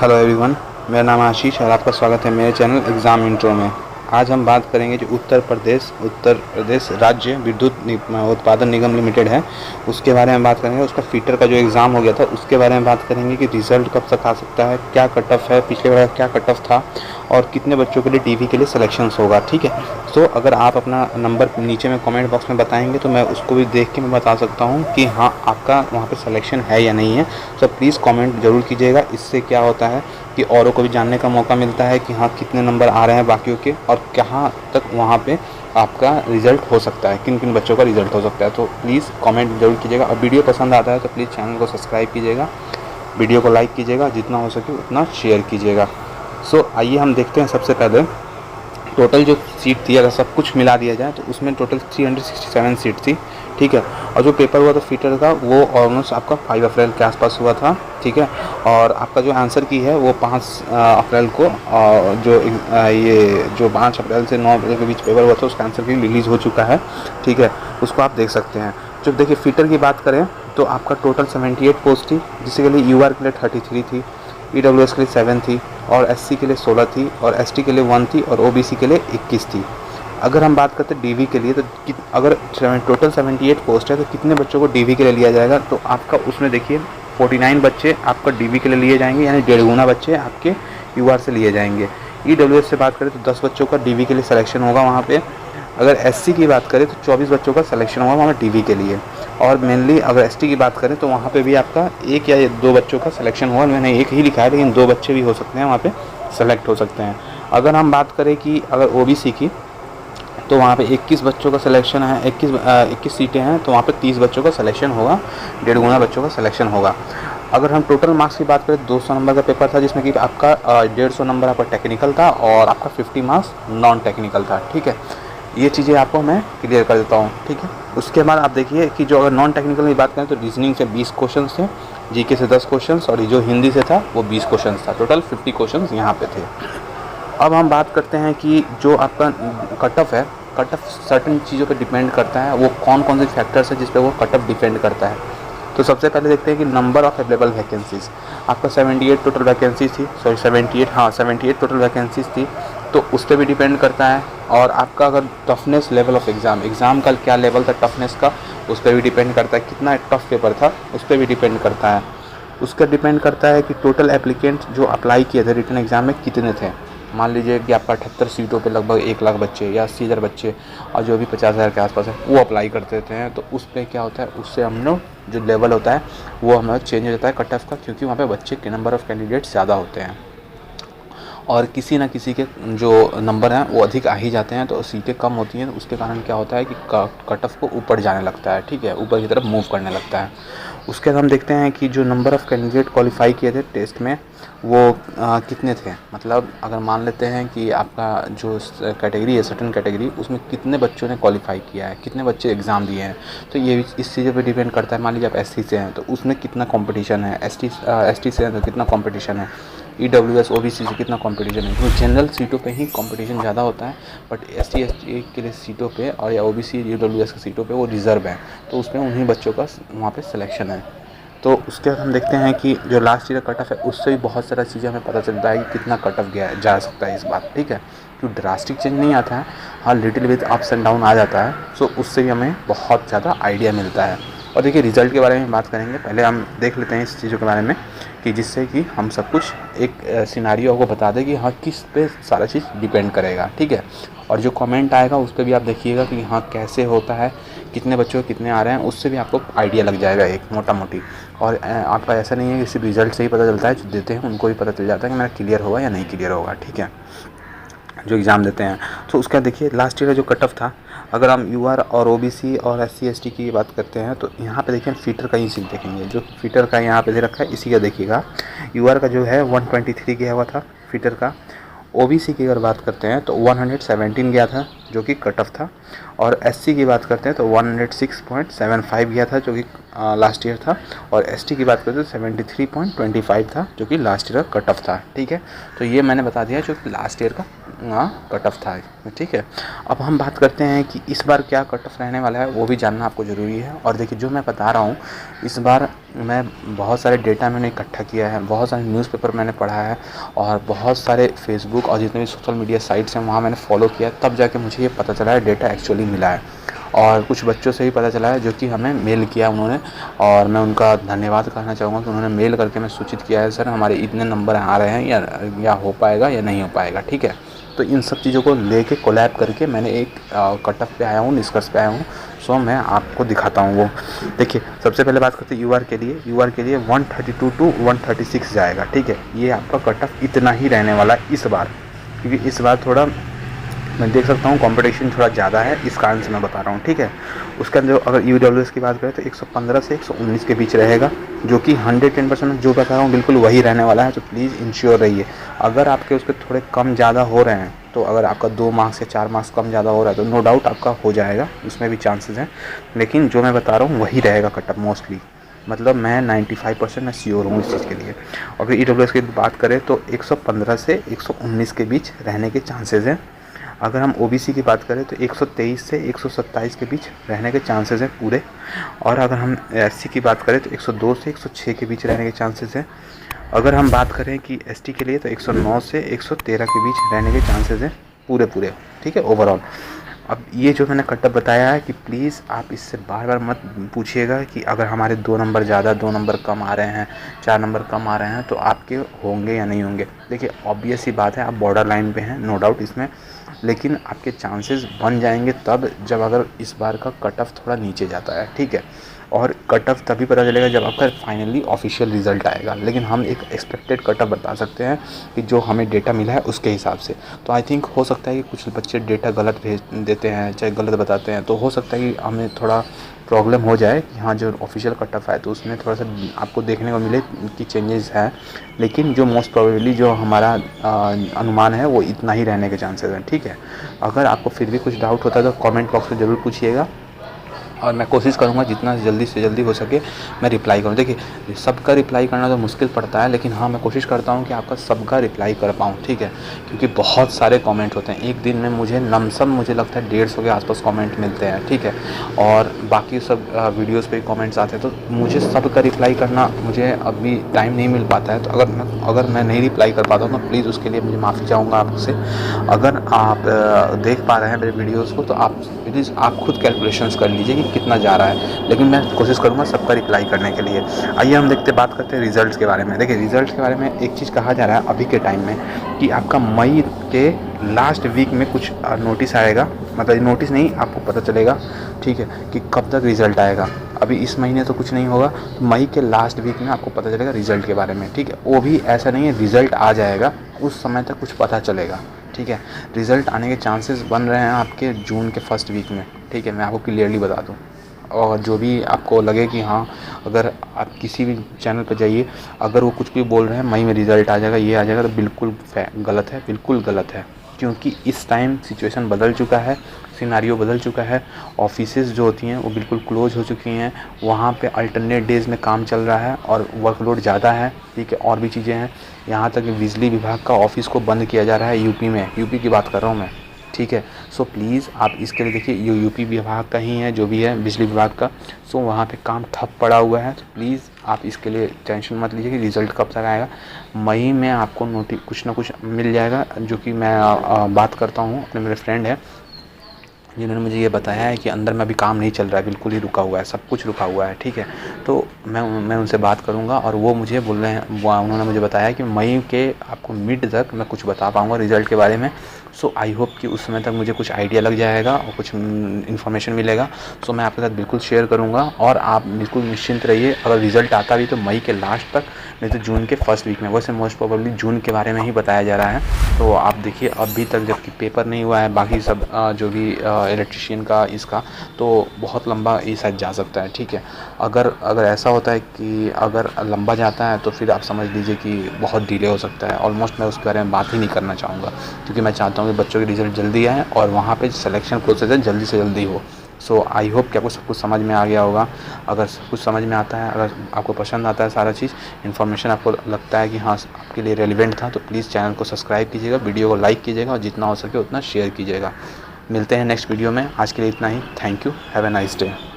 Hello everyone, मेरा नाम आशीष और आपका स्वागत है मेरे चैनल एग्ज़ाम इंट्रो में। आज हम बात करेंगे जो उत्तर प्रदेश राज्य विद्युत उत्पादन निगम लिमिटेड है, उसके बारे में बात करेंगे। उसका फीटर का जो एग्ज़ाम हो गया था उसके बारे में बात करेंगे कि रिज़ल्ट कब तक आ सकता है, क्या कट ऑफ है, पिछले बार क्या कट ऑफ था और कितने बच्चों के लिए डीवी के लिए सिलेक्शंस होगा। ठीक है, तो अगर आप अपना नंबर नीचे में कमेंट बॉक्स में बताएंगे तो मैं उसको भी देख के मैं बता सकता हूँ कि हाँ आपका वहाँ पे सिलेक्शन है या नहीं है। तो प्लीज़ कमेंट ज़रूर कीजिएगा। इससे क्या होता है कि औरों को भी जानने का मौका मिलता है कि हाँ कितने नंबर आ रहे हैं बाकियों के और कहाँ तक वहाँ पे आपका रिज़ल्ट हो सकता है, किन किन बच्चों का रिज़ल्ट हो सकता है। तो प्लीज़ कमेंट ज़रूर कीजिएगा और वीडियो पसंद आता है तो प्लीज़ चैनल को सब्सक्राइब कीजिएगा, वीडियो को लाइक कीजिएगा, जितना हो सके उतना शेयर कीजिएगा। सो आइए हम देखते हैं। सबसे पहले टोटल जो सीट थी अगर सब कुछ मिला दिया जाए तो उसमें टोटल 367 सीट थी। ठीक है, और जो पेपर हुआ था फीटर का वो ऑलमोस्ट आपका 5 अप्रैल के आसपास हुआ था। ठीक है, और आपका जो आंसर की है वो 5 अप्रैल को ये जो 5 अप्रैल से 9 अप्रैल के बीच पेपर हुआ था उसका आंसर की रिलीज़ हो चुका है। ठीक है, उसको आप देख सकते हैं। जब देखिए फीटर की बात करें तो आपका टोटल 78 पोस्ट थी, जिसके लिए यूआर के लिए 33 थी, ईडब्ल्यूएस के लिए 7 थी और एससी के लिए 16 थी और एसटी के लिए 1 थी और ओबीसी के लिए 21 थी। अगर हम बात करते हैं डीवी के लिए तो अगर टोटल 78 पोस्ट है तो कितने बच्चों को डीवी के लिए लिया जाएगा, तो आपका उसमें देखिए 49 बच्चे आपका डीवी के लिए लिए जाएंगे, यानी 1.5 गुना बच्चे आपके यूआर से लिए जाएंगे। ईडब्ल्यूएस से बात करें तो 10 बच्चों का डीवी के लिए सिलेक्शन होगा वहाँ पे। अगर एससी की बात करें तो 24 बच्चों का सिलेक्शन होगा वहाँ डीवी के लिए। और मेनली अगर एसटी की बात करें तो वहाँ पे भी आपका 1 या 2 बच्चों का सिलेक्शन होगा। मैंने 1 ही लिखा है लेकिन 2 बच्चे भी हो सकते हैं, वहाँ पे सेलेक्ट हो सकते हैं। अगर हम बात करें कि अगर ओबीसी की तो वहाँ पे 21 बच्चों का सिलेक्शन है, 21 सीटें हैं तो वहाँ पे 30 बच्चों का सिलेक्शन होगा, 1.5 गुना बच्चों का सिलेक्शन होगा। अगर हम टोटल मार्क्स की बात करें 200 नंबर का पेपर था, जिसमें कि आपका 150 नंबर आपका टेक्निकल था और आपका 50 मार्क्स नॉन टेक्निकल था। ठीक है, ये चीज़ें आपको मैं क्लियर कर देता हूँ। ठीक है, उसके बाद आप देखिए कि जो अगर नॉन टेक्निकल की बात करें तो रीजनिंग से 20 क्वेश्चन थे, जीके से 10 क्वेश्चन और जो हिंदी से था वो 20 क्वेश्चन था। टोटल 50 क्वेश्चन यहाँ पे थे। अब हम बात करते हैं कि जो आपका कट ऑफ है, कट ऑफ सर्टेन चीज़ों पे डिपेंड करता है, वो कौन कौन से फैक्टर्स है जिस पे वो कट ऑफ डिपेंड करता है। तो सबसे पहले देखते हैं कि नंबर ऑफ़ अवेलेबल वैकेंसीज़। आपका 78 टोटल वैकेंसीज थी, 78 टोटल वैकेंसीज थी, तो उस पर भी डिपेंड करता है। और आपका अगर टफनेस लेवल ऑफ एग्ज़ाम का क्या लेवल था टफनेस का, उस पर भी डिपेंड करता है। कितना टफ पेपर था उस पर भी डिपेंड करता है। उसका डिपेंड करता है कि टोटल एप्लीकेंट जो अप्लाई किए थे रिटन एग्ज़ाम में कितने थे। मान लीजिए कि आपका 78 सीटों पे लगभग 1 लाख बच्चे या 80,000 बच्चे और जो भी 50,000 के आसपास है वो अप्लाई करते थे, तो उस पर क्या होता है, उससे हम लोग जो लेवल होता है वो हमें चेंज हो जाता है कट ऑफ का, क्योंकि वहाँ पे बच्चे के नंबर ऑफ़ कैंडिडेट्स ज़्यादा होते हैं और किसी न किसी के जो नंबर हैं वो अधिक आ ही जाते हैं, तो सीटें कम होती हैं, तो उसके कारण क्या होता है कि कट ऑफ को ऊपर जाने लगता है। ठीक है, ऊपर की तरफ मूव करने लगता है। उसके बाद हम देखते हैं कि जो नंबर ऑफ़ कैंडिडेट क्वालिफाई किए थे टेस्ट में वो कितने थे। मतलब अगर मान लेते हैं कि आपका जो कैटेगरी है सर्टेन कैटेगरी, उसमें कितने बच्चों ने क्वालिफाई किया है, कितने बच्चे एग्ज़ाम दिए हैं, तो ये इस चीज़ पे डिपेंड करता है। मान लीजिए आप एससी से हैं तो उसमें कितना कंपटीशन है, एसटी से हैं तो कितना कंपटीशन है, ईडब्ल्यूएस ओबीसी से कितना कंपटीशन है। क्योंकि जनरल सीटों पे ही कंपटीशन ज़्यादा होता है, बट एसटी एसटी के लिए सीटों पे और या ओबीसी ईडब्ल्यूएस की सीटों पे वो रिज़र्व है, तो उसमें उन्हीं बच्चों का वहाँ पे सिलेक्शन है। तो उसके बाद हम देखते हैं कि जो लास्ट ईयर कट ऑफ है उससे भी बहुत सारा चीज़ें हमें पता चलता है कि कितना कट ऑफ गया जा सकता है इस बार। ठीक है, क्योंकि ड्रास्टिक चेंज नहीं आता है, हाँ little with ups and down आ जाता है, सो उससे भी हमें बहुत ज़्यादा आइडिया मिलता है। और देखिए रिज़ल्ट के बारे में बात करेंगे, पहले हम देख लेते हैं इस चीज़ों के बारे में कि जिससे कि हम सब कुछ एक सिनारियो को बता दें कि हाँ किस पे सारा चीज़ डिपेंड करेगा। ठीक है, और जो कमेंट आएगा उस पर भी आप देखिएगा कि हाँ कैसे होता है, कितने बच्चों कितने आ रहे हैं, उससे भी आपको आइडिया लग जाएगा एक मोटा मोटी। और आपका ऐसा नहीं है कि सिर्फ रिज़ल्ट से ही पता चलता है, जो देते हैं उनको भी पता चल जाता है कि मेरा क्लियर होगा या नहीं क्लियर होगा। ठीक है, जो एग्ज़ाम देते हैं। तो उसका देखिए लास्ट ईयर का जो कट ऑफ था, अगर हम यूआर और ओबीसी और एससी एसटी की बात करते हैं तो यहाँ पे देखिए फीटर का ही सीट देखेंगे, जो फीटर का यहाँ पे दे रखा है इसी का देखिएगा। यूआर का जो है 123 गया हुआ था फीटर का। ओबीसी की अगर बात करते हैं तो 117 गया था जो कि कट ऑफ था, और एससी की बात करते हैं तो 106.75 गया था जो कि लास्ट ईयर था, और एसटी की बात करते हैं तो 73.25 था जो कि लास्ट ईयर का कट ऑफ था। ठीक है, तो ये मैंने बता दिया जो लास्ट ईयर का कट ऑफ था, ठीक है। अब हम बात करते हैं कि इस बार क्या कट ऑफ रहने वाला है, वो भी जानना आपको ज़रूरी है। और देखिए जो मैं बता रहा हूँ, इस बार मैं बहुत सारे डेटा मैंने इकट्ठा किया है, बहुत सारे न्यूज़पेपर मैंने पढ़ा है, और बहुत सारे फेसबुक और जितने भी सोशल मीडिया साइट्स हैं वहाँ मैंने फॉलो किया, तब जाके मुझे ये पता चला है डेटा एक्चुअली मिला है। और कुछ बच्चों से भी पता चला है जो कि हमें मेल किया उन्होंने, और मैं उनका धन्यवाद करना चाहूँगा कि उन्होंने मेल करके हमें सूचित किया है, सर हमारे इतने नंबर आ रहे हैं, या हो पाएगा या नहीं हो पाएगा, ठीक है। तो इन सब चीज़ों को लेके कोलैब करके मैंने एक कट ऑफ पे आया हूँ, निष्कर्ष पे आया हूँ। सो मैं आपको दिखाता हूँ वो। देखिए सबसे पहले बात करते हैं यूआर के लिए। यूआर के लिए 132 टू 136 जाएगा, ठीक है। ये आपका कट ऑफ इतना ही रहने वाला है इस बार, क्योंकि इस बार थोड़ा मैं देख सकता हूँ कंपटीशन थोड़ा ज़्यादा है, इस कारण से मैं बता रहा हूँ, ठीक है। उसके अंदर अगर यूडब्ल्यूएस की बात करें तो 115 से 119 के बीच रहेगा, जो कि 110% जो बता रहा हूँ बिल्कुल वही रहने वाला है। तो प्लीज़ इंश्योर रहिए, अगर आपके उसके थोड़े कम ज़्यादा हो रहे हैं, तो अगर आपका 2 मार्क्स या 4 मार्क्स कम ज़्यादा हो रहा है तो नो डाउट आपका हो जाएगा, उसमें भी चांसेस हैं। लेकिन जो मैं बता रहा हूँ वही रहेगा कट ऑफ मोस्टली, मतलब मैं 95% मैं श्योर हूँ इस चीज़ के लिए। अगर ईडब्ल्यूएस की बात करें तो 115 से 119 के बीच रहने के चांसेस हैं। अगर हम ओबीसी की बात करें तो 123 से 127 के बीच रहने के चांसेस हैं पूरे। और अगर हम एससी की बात करें तो 102 से 106 के बीच रहने के चांसेस हैं। अगर हम बात करें कि एसटी के लिए तो 109 से 113 के बीच रहने के चांसेस हैं पूरे, ठीक है, ओवरऑल। अब ये जो मैंने कट ऑफ बताया है कि प्लीज़ आप इससे बार बार मत पूछिएगा कि अगर हमारे 2 नंबर ज़्यादा 2 नंबर कम आ रहे हैं, 4 नंबर कम आ रहे हैं तो आपके होंगे या नहीं होंगे। देखिए ऑब्वियस ही बात है, आप बॉर्डर लाइन पे हैं, नो डाउट इसमें, लेकिन आपके चांसेस बन जाएंगे तब जब अगर इस बार का कट ऑफ थोड़ा नीचे जाता है, ठीक है। और कट ऑफ तभी पता चलेगा जब आपका फाइनली ऑफिशियल रिज़ल्ट आएगा। लेकिन हम एक एक्सपेक्टेड कट ऑफ बता सकते हैं कि जो हमें डेटा मिला है उसके हिसाब से। तो आई थिंक हो सकता है कि कुछ बच्चे डेटा गलत भेज देते हैं, चाहे गलत बताते हैं, तो हो सकता है कि हमें थोड़ा प्रॉब्लम हो जाए कि हाँ जो ऑफिशियल कट ऑफ है तो उसमें थोड़ा सा आपको देखने को मिले कि चेंजेस हैं। लेकिन जो मोस्ट प्रोबेबली जो हमारा अनुमान है वो इतना ही रहने के चांसेस हैं, ठीक है। अगर आपको फिर भी कुछ डाउट होता है तो कमेंट बॉक्स में ज़रूर पूछिएगा, और मैं कोशिश करूँगा जितना जल्दी से जल्दी हो सके मैं रिप्लाई करूँ। देखिए सबका रिप्लाई करना तो मुश्किल पड़ता है, लेकिन हाँ मैं कोशिश करता हूँ कि आपका सबका रिप्लाई कर पाऊँ, ठीक है। क्योंकि बहुत सारे कमेंट होते हैं, एक दिन में मुझे लमसम मुझे लगता है 150 के आसपास कमेंट मिलते हैं, ठीक है। और बाकी सब वीडियोज़ पे कमेंट्स आते हैं, तो मुझे सबका रिप्लाई करना मुझे अभी टाइम नहीं मिल पाता है। तो अगर मैं नहीं रिप्लाई कर पाता हूँ तो प्लीज़ उसके लिए मुझे माफ़ी चाहूँगा आपसे। अगर आप देख पा रहे हैं मेरे वीडियोज़ को तो आप प्लीज़ आप खुद कैलकुलेशंस कर लीजिए कि कितना जा रहा है, लेकिन मैं कोशिश करूँगा सबका रिप्लाई करने के लिए। आइए हम बात करते हैं रिज़ल्ट्स के बारे में। देखिए रिज़ल्ट्स के बारे में एक चीज़ कहा जा रहा है अभी के टाइम में कि आपका मई के लास्ट वीक में कुछ नोटिस आएगा, मतलब नोटिस नहीं, आपको पता चलेगा, ठीक है, कि कब तक रिज़ल्ट आएगा। अभी इस महीने तो कुछ नहीं होगा, तो मई के लास्ट वीक में आपको पता चलेगा रिज़ल्ट के बारे में, ठीक है। वो भी ऐसा नहीं है रिज़ल्ट आ जाएगा उस समय तक कुछ पता चलेगा, ठीक है। रिज़ल्ट आने के चांसेस बन रहे हैं आपके जून के फर्स्ट वीक में, ठीक है, मैं आपको क्लियरली बता दूँ। और जो भी आपको लगे कि हाँ अगर आप किसी भी चैनल पर जाइए, अगर वो कुछ भी बोल रहे हैं मई में रिज़ल्ट आ जाएगा, ये आ जाएगा, तो बिल्कुल गलत है, बिल्कुल गलत है। क्योंकि इस टाइम सिचुएशन बदल चुका है, सिनारियो बदल चुका है, ऑफिसेज़ जो होती हैं वो बिल्कुल क्लोज़ हो चुकी हैं, वहाँ पे अल्टरनेट डेज़ में काम चल रहा है और वर्कलोड ज़्यादा है, ठीक है। और भी चीज़ें हैं, यहाँ तक कि बिजली विभाग का ऑफिस को बंद किया जा रहा है यूपी में, यूपी की बात कर रहा हूँ मैं, ठीक है। सो प्लीज़ आप इसके लिए देखिए, ये यूपी विभाग का ही है जो भी है बिजली विभाग का, सो वहाँ पे काम ठप पड़ा हुआ है। तो प्लीज़ आप इसके लिए टेंशन मत लीजिए कि रिज़ल्ट कब तक आएगा। मई में आपको कुछ ना कुछ मिल जाएगा, जो कि मैं बात करता हूँ अपने मेरे फ्रेंड है जिन्होंने मुझे ये बताया है कि अंदर में अभी काम नहीं चल रहा है, बिल्कुल ही रुका हुआ है, सब कुछ रुका हुआ है, ठीक है। तो मैं उनसे बात करूंगा और वो मुझे बोल रहे हैं, उन्होंने मुझे बताया कि मई के आपको मिड तक मैं कुछ बता पाऊंगा रिज़ल्ट के बारे में। सो आई होप कि उस समय तक मुझे कुछ आइडिया लग जाएगा और कुछ इन्फॉर्मेशन मिलेगा। सो मैं आपके साथ बिल्कुल शेयर करूँगा और आप बिल्कुल निश्चिंत रहिए। अगर रिज़ल्ट आता भी तो मई के लास्ट तक, नहीं तो जून के फर्स्ट वीक में। वैसे मोस्ट प्रोबेबली जून के बारे में ही बताया जा रहा है। तो आप देखिए अभी तक जबकि पेपर नहीं हुआ है, बाकी सब जो भी इलेक्ट्रिशियन का इसका, तो बहुत लंबा ये शायद जा सकता है, ठीक है। अगर ऐसा होता है कि अगर लंबा जाता है तो फिर आप समझ लीजिए कि बहुत डिले हो सकता है। ऑलमोस्ट मैं उसके बारे में बात ही नहीं करना चाहूँगा, क्योंकि मैं चाहता हूँ कि बच्चों के रिज़ल्ट जल्दी आए और वहाँ पे सिलेक्शन प्रोसेस है जल्दी से जल्दी हो। सो आई होप कि आपको सब कुछ समझ में आ गया होगा। अगर सब कुछ समझ में आता है, अगर आपको पसंद आता है सारा चीज़, इन्फॉर्मेशन आपको लगता है कि हाँ आपके लिए रेलिवेंट था, तो प्लीज़ चैनल को सब्सक्राइब कीजिएगा, वीडियो को लाइक कीजिएगा और जितना हो सके उतना शेयर कीजिएगा। मिलते हैं नेक्स्ट वीडियो में। आज के लिए इतना ही। Thank you. Have a nice day.